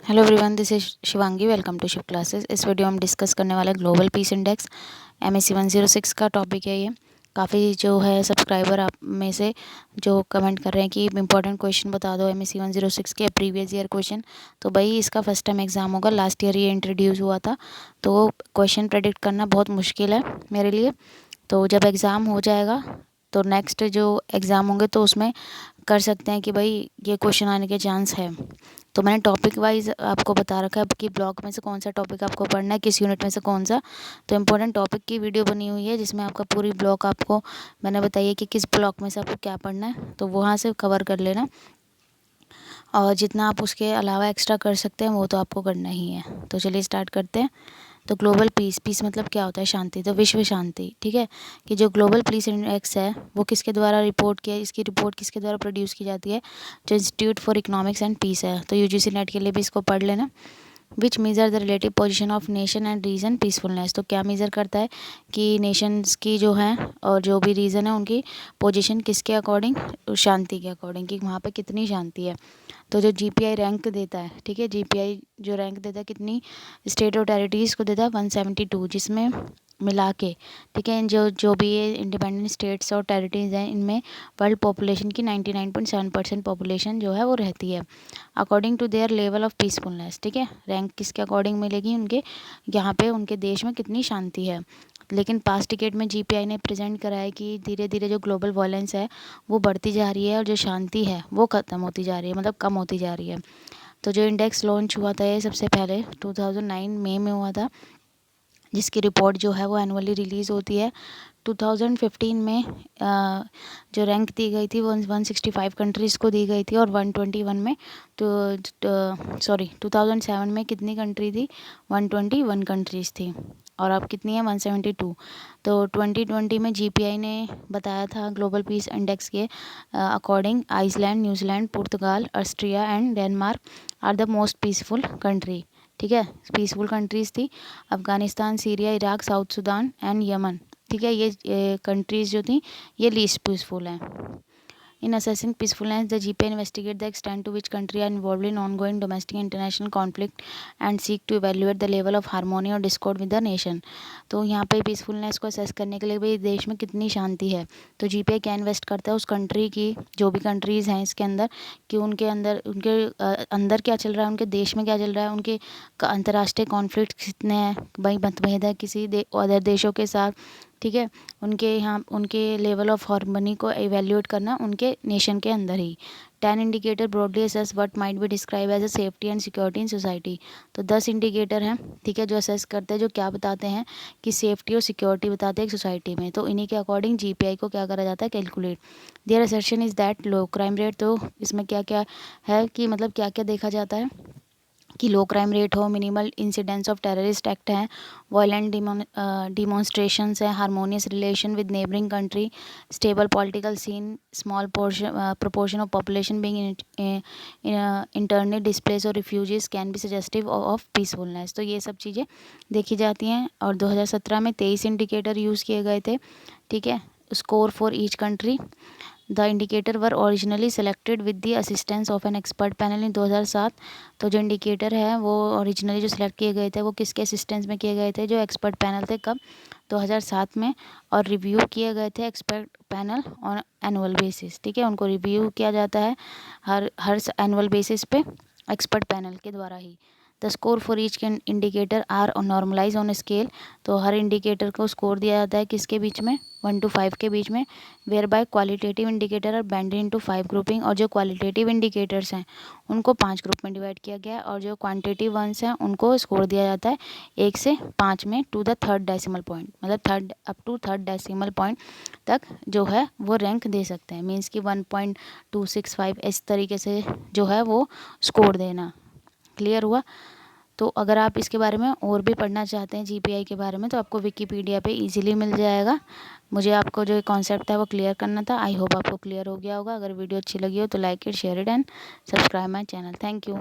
Hello everyone, this is Shivangi. Welcome to Shiv classes. इस video में हम डिस्कस करने वाले ग्लोबल पीस इंडेक्स MSc 106 का टॉपिक है। ये काफ़ी जो है सब्सक्राइबर आप में से जो कमेंट कर रहे हैं कि इंपॉर्टेंट क्वेश्चन बता दो MSc 106 के प्रीवियस ईयर क्वेश्चन। तो भाई इसका फर्स्ट टाइम एग्जाम होगा, लास्ट ईयर ये इंट्रोड्यूस हुआ था, तो क्वेश्चन प्रेडिक्ट करना बहुत मुश्किल है मेरे लिए। तो जब एग्ज़ाम हो जाएगा तो नेक्स्ट जो एग्ज़ाम होंगे तो उसमें कर सकते हैं कि भाई ये क्वेश्चन आने के चांस है। तो मैंने टॉपिक वाइज आपको बता रखा है कि ब्लॉक में से कौन सा टॉपिक आपको पढ़ना है, किस यूनिट में से कौन सा। तो इम्पोर्टेंट टॉपिक की वीडियो बनी हुई है जिसमें आपका पूरी ब्लॉक आपको मैंने बताइए कि किस ब्लॉक में से आपको क्या पढ़ना है, तो वहाँ से कवर कर लेना। और जितना आप उसके अलावा एक्स्ट्रा कर सकते हैं वो तो आपको करना ही है। तो चलिए स्टार्ट करते हैं। तो ग्लोबल पीस, पीस मतलब क्या होता है? शांति। तो विश्व शांति, ठीक है। कि जो ग्लोबल पीस इंडेक्स है वो किसके द्वारा रिपोर्ट किया, इसकी रिपोर्ट किसके द्वारा प्रोड्यूस की जाती है? जो institute for economics and peace है। तो UGC नेट के लिए भी इसको पढ़ लेना। Which measure the relative position of nation and region peacefulness. तो क्या मेजर करता है कि नेशंस की जो है और जो भी रीजन है उनकी पोजीशन किसके अकॉर्डिंग? शांति के अकॉर्डिंग, कि वहाँ पे कितनी शांति है। तो जो GPI रैंक देता है, ठीक है, GPI जो रैंक देता है कितनी स्टेट और टेरिटरीज़ को देता है? 172, जिसमें मिला के, ठीक है, जो जो भी ये इंडिपेंडेंट स्टेट्स और टेरिटरीज हैं इनमें वर्ल्ड पॉपुलेशन की 99.7% पॉपुलेशन जो है वो रहती है according to their level of peacefulness. ठीक है, रैंक किसके अकॉर्डिंग मिलेगी? उनके यहाँ पे उनके देश में कितनी शांति है। लेकिन पास्ट टिकेट में GPI ने प्रेजेंट करा है कि धीरे धीरे जो ग्लोबल वायलेंस है वो बढ़ती जा रही है और जो शांति है वो ख़त्म होती जा रही है, मतलब कम होती जा रही है। तो जो इंडेक्स लॉन्च हुआ था ये सबसे पहले 2009 मई में हुआ था, जिसकी रिपोर्ट जो है वो एनुअली रिलीज़ होती है। 2015 में जो रैंक दी गई थी वो 165 कंट्रीज़ को दी गई थी और 121 में तो सॉरी 2007 में कितनी कंट्री थी? 121 कंट्रीज़ थी। और अब कितनी है? 172। तो 2020 में GPI ने बताया था ग्लोबल पीस इंडेक्स के अकॉर्डिंग आइसलैंड, न्यूजीलैंड, पुर्तगाल, Austria and Denmark are the most peaceful country. ठीक है, पीसफुल कंट्रीज़ थी Afghanistan, Syria, Iraq, South Sudan and Yemen. ठीक है, ये कंट्रीज़ जो थी ये लीस्ट पीसफुल हैं। In assessing peacefulness, the GPA investigate the extent to which countries are involved in ongoing domestic and international conflict and seek to evaluate the level of harmony or discord with the nation. तो यहाँ पे peacefulness को assess करने के लिए भाई देश में कितनी शांति है, तो GPA क्या इन्वेस्ट करता है उस कंट्री की, जो भी कंट्रीज़ हैं इसके अंदर, कि उनके अंदर क्या चल रहा है, उनके देश में क्या चल रहा है, उनके अंतर्राष्ट्रीय कॉन्फ्लिक्ट कितने हैं, भाई मतभेद है किसी अदर देशों के साथ। ठीक है, उनके यहाँ उनके लेवल ऑफ हार्मनी को एवेल्यूएट करना उनके नेशन के अंदर ही। 10 indicator broadly assess what might be describe as a safety and security in society. तो 10 इंडिकेटर हैं, ठीक है, जो असेस करते हैं, जो क्या बताते हैं कि सेफ्टी और सिक्योरिटी बताते हैं एक सोसाइटी में। तो इन्हीं के अकॉर्डिंग GPI को क्या करा जाता है? Calculate. Their assertion is that low crime rate. तो इसमें क्या क्या है कि मतलब क्या क्या देखा जाता है कि लो क्राइम रेट हो, minimal incidence of terrorist act हैं, वायलेंट डिमॉन्स्ट्रेशंस हैं, harmonious relation with neighbouring country, stable political scene, small proportion of population being internally displace और refugees can be suggestive of peacefulness. तो ये सब चीज़ें देखी जाती हैं। और 2017 में 23 इंडिकेटर यूज़ किए गए थे। ठीक है, score for each country. The indicator were originally selected with the assistance of an expert panel इन 2007। तो जो इंडिकेटर है वो ओरिजिनली जो सिलेक्ट किए गए थे वो किसके असिस्टेंस में किए गए थे? जो एक्सपर्ट पैनल थे। कब? 2007 में। और रिव्यू किए गए थे expert panel on annual basis. ठीक है, उनको रिव्यू किया जाता है हर एनुअल बेसिस पे एक्सपर्ट पैनल के द्वारा ही। The score for each can indicator are normalise on scale. तो हर इंडिकेटर को स्कोर दिया जाता है किसके बीच में? 1 to 5 के बीच में। Where by qualitative indicator are banded into 5 grouping. और जो क्वालिटेटिव इंडिकेटर्स हैं उनको 5 ग्रुप में डिवाइड किया गया है और जो क्वांटिटेटिव वंस हैं उनको स्कोर दिया जाता है 1 से 5 में to the third decimal point, मतलब third up to third decimal point तक जो है वो रैंक दे सकते हैं। मीन्स कि 1.265 इस तरीके से जो है वो स्कोर देना। क्लियर हुआ? तो अगर आप इसके बारे में और भी पढ़ना चाहते हैं GPI के बारे में तो आपको विकीपीडिया पे इजीली मिल जाएगा। मुझे आपको जो कॉन्सेप्ट है वो क्लियर करना था। आई होप आपको क्लियर हो गया होगा। अगर वीडियो अच्छी लगी हो तो like it, share it and subscribe my channel. Thank you.